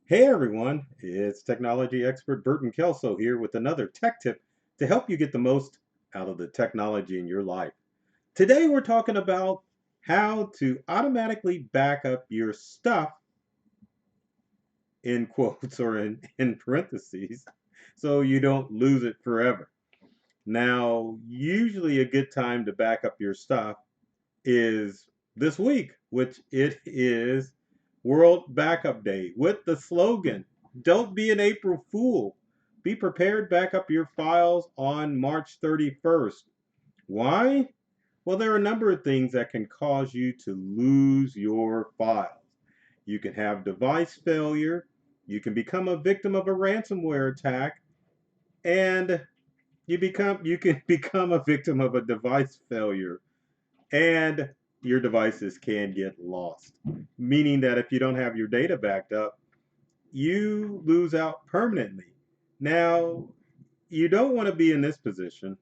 Hey everyone, it's technology expert Burton Kelso here with another tech tip to help you get the most out of the technology in your life. Today we're talking about how to automatically back up your stuff in quotes or in parentheses so you don't lose it forever. Now, usually a good time to back up your stuff is this week, which it is World Backup Day with the slogan, "Don't be an April Fool. Be prepared, back up your files on March 31st." Why? Well, there are a number of things that can cause you to lose your files. You can have device failure, you can become a victim of a ransomware attack, and you can become a victim of a device failure and your devices can get lost. Meaning that if you don't have your data backed up, you lose out permanently. Now, you don't want to be in this position,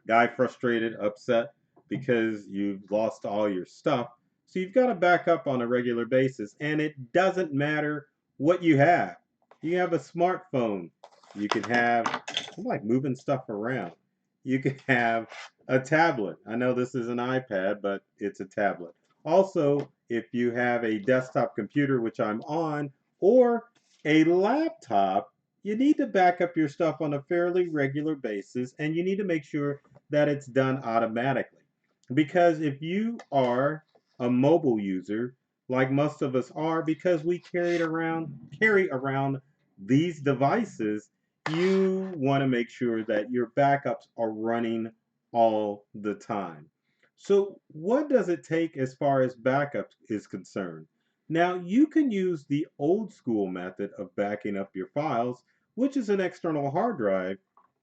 guy frustrated, upset because you've lost all your stuff. So you've got to back up on a regular basis, and it doesn't matter what you have. You have a smartphone, you can have, I'm like moving stuff around. You can have a tablet. I know this is an iPad, but it's a tablet. Also, if you have a desktop computer, which I'm on, or a laptop, you need to back up your stuff on a fairly regular basis, and you need to make sure that it's done automatically. Because if you are a mobile user, like most of us are, because we carry around these devices, you want to make sure that your backups are running all the time. So, what does it take as far as backups is concerned? Now, you can use the old school method of backing up your files, which is an external hard drive.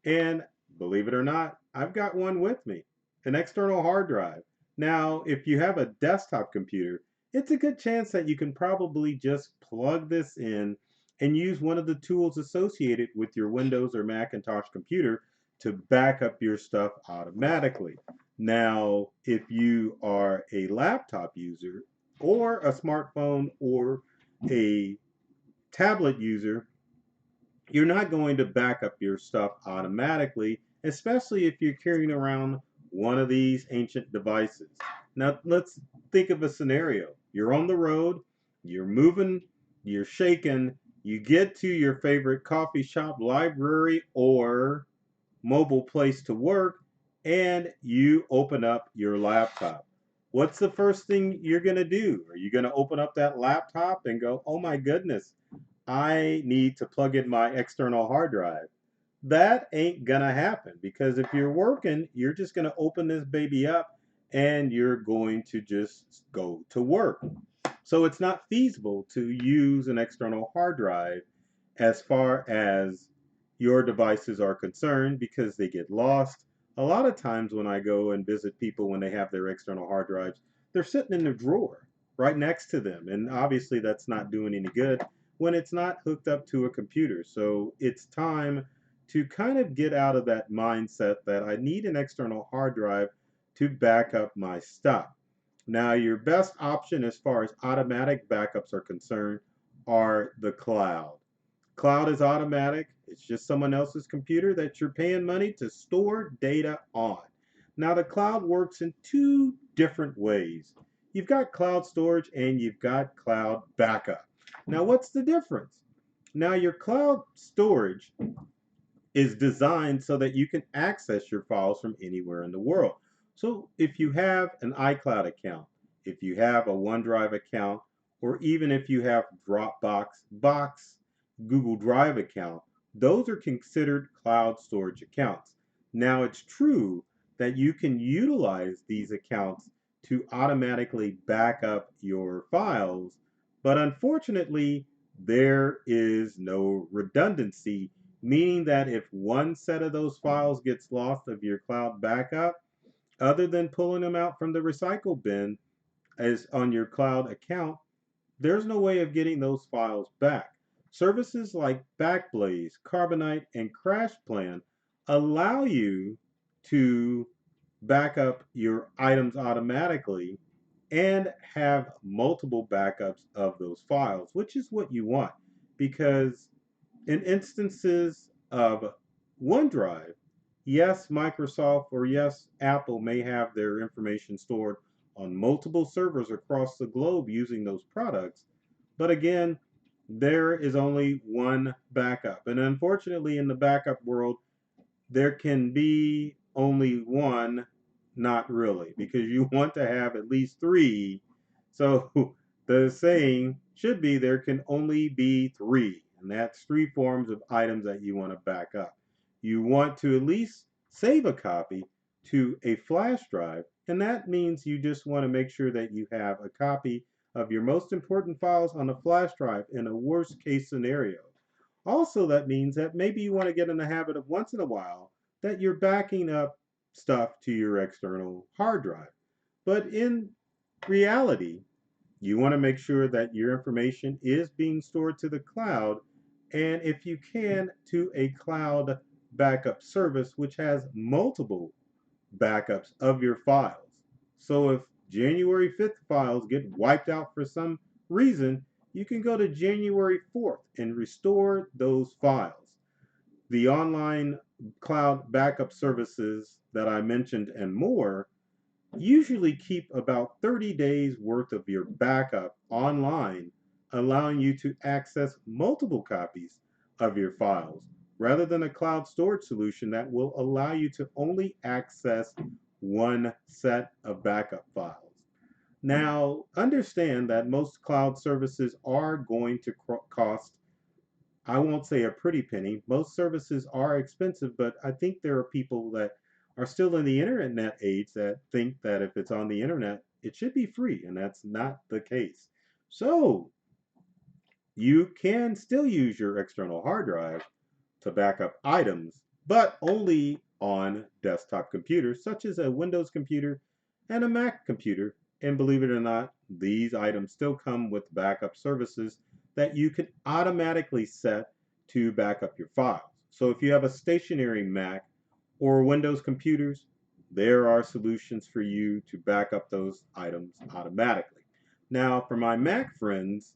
And believe it or not, I've got one with me, an external hard drive. Now, if you have a desktop computer, it's a good chance that you can probably just plug this in and use one of the tools associated with your Windows or Macintosh computer to back up your stuff automatically. Now, if you are a laptop user or a smartphone or a tablet user, you're not going to back up your stuff automatically, especially if you're carrying around one of these ancient devices. Now, let's think of a scenario. You're on the road, you're moving, you're shaking, you get to your favorite coffee shop, library, or mobile place to work, and you open up your laptop. What's the first thing you're going to do? Are you going to open up that laptop and go, oh my goodness, I need to plug in my external hard drive? That ain't gonna happen because if you're working, you're just gonna open this baby up and you're going to just go to work. So it's not feasible to use an external hard drive as far as your devices are concerned because they get lost. A lot of times when I go and visit people when they have their external hard drives, they're sitting in the drawer right next to them. And obviously that's not doing any good when it's not hooked up to a computer. So it's time to kind of get out of that mindset that I need an external hard drive to back up my stuff. Now, your best option as far as automatic backups are concerned are the cloud. Cloud is automatic. It's just someone else's computer that you're paying money to store data on. Now, the cloud works in two different ways. You've got cloud storage and you've got cloud backup. Now, what's the difference? Now, your cloud storage is designed so that you can access your files from anywhere in the world. So if you have an iCloud account, if you have a OneDrive account, or even if you have Google Drive account, those are considered cloud storage accounts. Now it's true that you can utilize these accounts to automatically back up your files, but unfortunately, there is no redundancy, meaning that if one set of those files gets lost of your cloud backup, other than pulling them out from the recycle bin as on your cloud account, there's no way of getting those files back. Services like Backblaze, Carbonite, and CrashPlan allow you to back up your items automatically and have multiple backups of those files, which is what you want because in instances of OneDrive, yes, Microsoft or yes, Apple may have their information stored on multiple servers across the globe using those products. But again, there is only one backup. And unfortunately, in the backup world, there can be only one, not really, because you want to have at least three. So the saying should be there can only be three, and that's three forms of items that you want to back up. You want to at least save a copy to a flash drive, and that means you just want to make sure that you have a copy of your most important files on a flash drive in a worst case scenario. Also, that means that maybe you want to get in the habit of once in a while that you're backing up stuff to your external hard drive. But in reality, you want to make sure that your information is being stored to the cloud, and if you can, to a cloud backup service which has multiple backups of your files. So if January 5th files get wiped out for some reason, you can go to January 4th and restore those files. The online cloud backup services that I mentioned and more usually keep about 30 days worth of your backup online, allowing you to access multiple copies of your files rather than a cloud storage solution that will allow you to only access one set of backup files. Now, understand that most cloud services are going to cost, I won't say a pretty penny. Most services are expensive, but I think there are people that are still in the internet age that think that if it's on the internet, it should be free, and that's not the case. So, you can still use your external hard drive to back up items, but only on desktop computers, such as a Windows computer and a Mac computer. And believe it or not, these items still come with backup services that you can automatically set to back up your files. So if you have a stationary Mac or Windows computers, there are solutions for you to back up those items automatically. Now, for my Mac friends,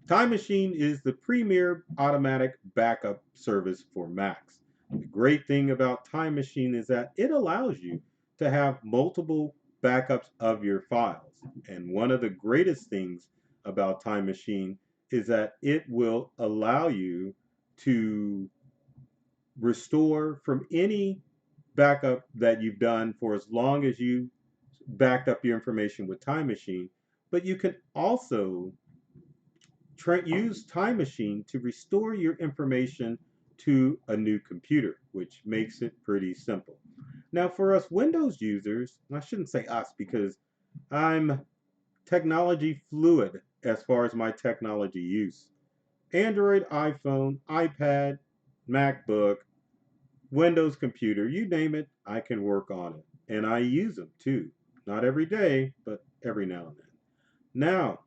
Time Machine is the premier automatic backup service for Macs. The great thing about Time Machine is that it allows you to have multiple backups of your files. And one of the greatest things about Time Machine is that it will allow you to restore from any backup that you've done for as long as you backed up your information with Time Machine. But you can also use Time Machine to restore your information to a new computer, which makes it pretty simple. Now, for us Windows users, I shouldn't say us because I'm technology fluid as far as my technology use. Android, iPhone, iPad, MacBook, Windows computer, you name it, I can work on it. And I use them too. Not every day, but every now and then. Now,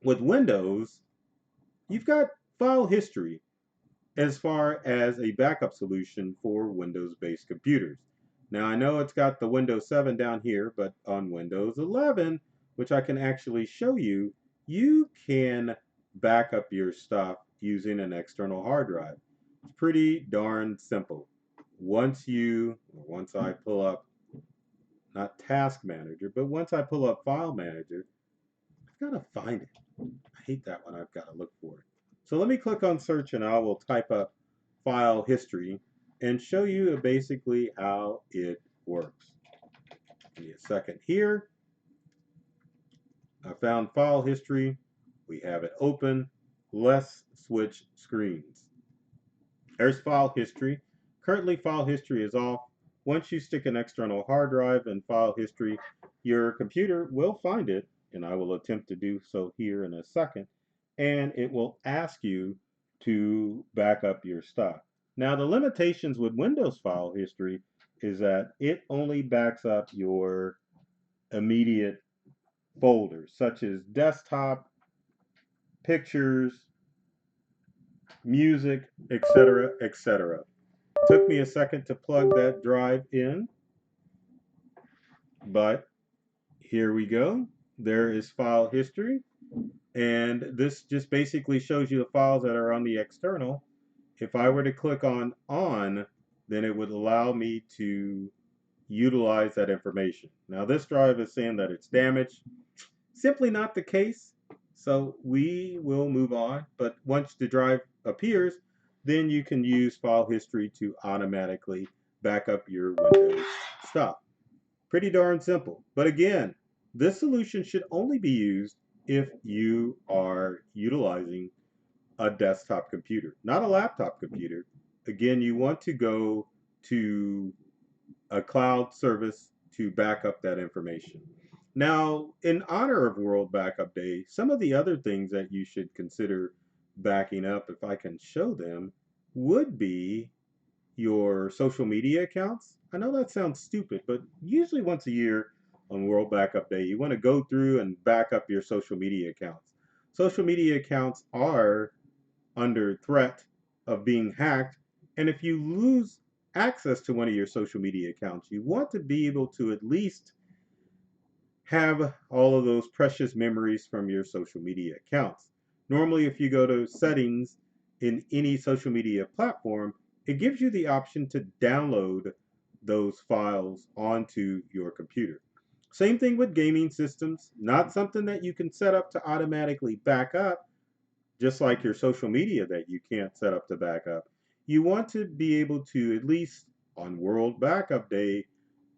with Windows, you've got file history as far as a backup solution for Windows-based computers. Now I know it's got the Windows 7 down here, but on Windows 11, which I can actually show you, you can back up your stuff using an external hard drive. It's pretty darn simple. Once I pull up, not Task Manager, but once I pull up File Manager, I've got to find it. I hate that when I've got to look for it. So let me click on search and I will type up file history and show you basically how it works. Give me a second here. I found file history. We have it open. Let's switch screens. There's file history. Currently file history is off. Once you stick an external hard drive in file history, your computer will find it, and I will attempt to do so here in a second, and it will ask you to back up your stuff. Now the limitations with Windows file history is that it only backs up your immediate folders, such as desktop, pictures, music, etc., etc. Took me a second to plug that drive in, but here we go. There is file history. And this just basically shows you the files that are on the external. If I were to click on, then it would allow me to utilize that information. Now this drive is saying that it's damaged. Simply not the case. So we will move on. But once the drive appears, then you can use file history to automatically back up your Windows stuff. Pretty darn simple. But again, this solution should only be used if you are utilizing a desktop computer, not a laptop computer. Again, you want to go to a cloud service to back up that information. Now, in honor of World Backup Day, some of the other things that you should consider backing up, if I can show them, would be your social media accounts. I know that sounds stupid, but usually once a year on World Backup Day, you want to go through and back up your social media accounts. Social media accounts are under threat of being hacked, and if you lose access to one of your social media accounts, you want to be able to at least have all of those precious memories from your social media accounts. Normally, if you go to settings in any social media platform, it gives you the option to download those files onto your computer. Same thing with gaming systems, not something that you can set up to automatically back up, just like your social media that you can't set up to back up. You want to be able to, at least on World Backup Day,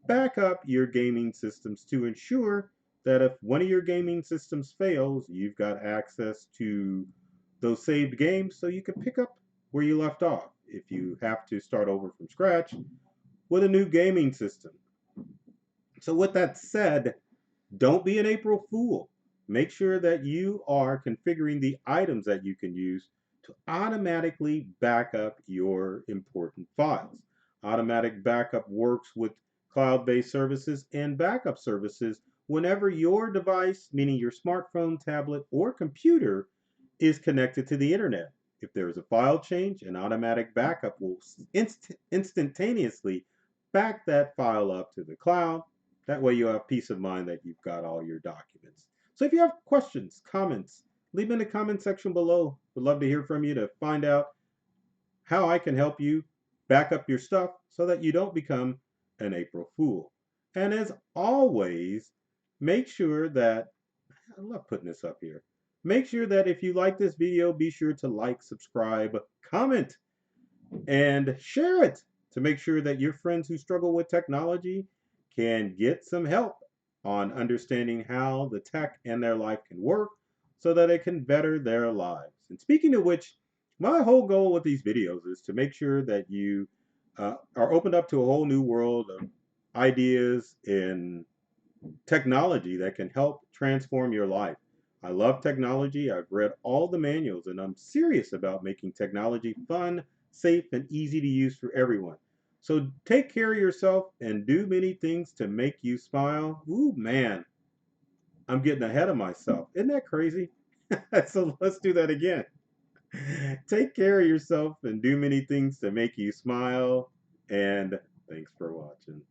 back up your gaming systems to ensure that if one of your gaming systems fails, you've got access to those saved games so you can pick up where you left off if you have to start over from scratch with a new gaming system. So, with that said, don't be an April Fool. Make sure that you are configuring the items that you can use to automatically back up your important files. Automatic backup works with cloud-based services and backup services whenever your device, meaning your smartphone, tablet, or computer, is connected to the internet. If there is a file change, an automatic backup will instantaneously back that file up to the cloud. That way you have peace of mind that you've got all your documents. So if you have questions, comments, leave them in the comment section below. Would love to hear from you to find out how I can help you back up your stuff so that you don't become an April Fool. And as always, make sure that, I love putting this up here. Make sure that if you like this video, be sure to like, subscribe, comment, and share it to make sure that your friends who struggle with technology can get some help on understanding how the tech and their life can work so that it can better their lives. And speaking of which, my whole goal with these videos is to make sure that you are opened up to a whole new world of ideas and technology that can help transform your life. I love technology. I've read all the manuals and I'm serious about making technology fun, safe, and easy to use for everyone. So take care of yourself and do many things to make you smile. Ooh, man, I'm getting ahead of myself. Isn't that crazy? So let's do that again. Take care of yourself and do many things to make you smile. And thanks for watching.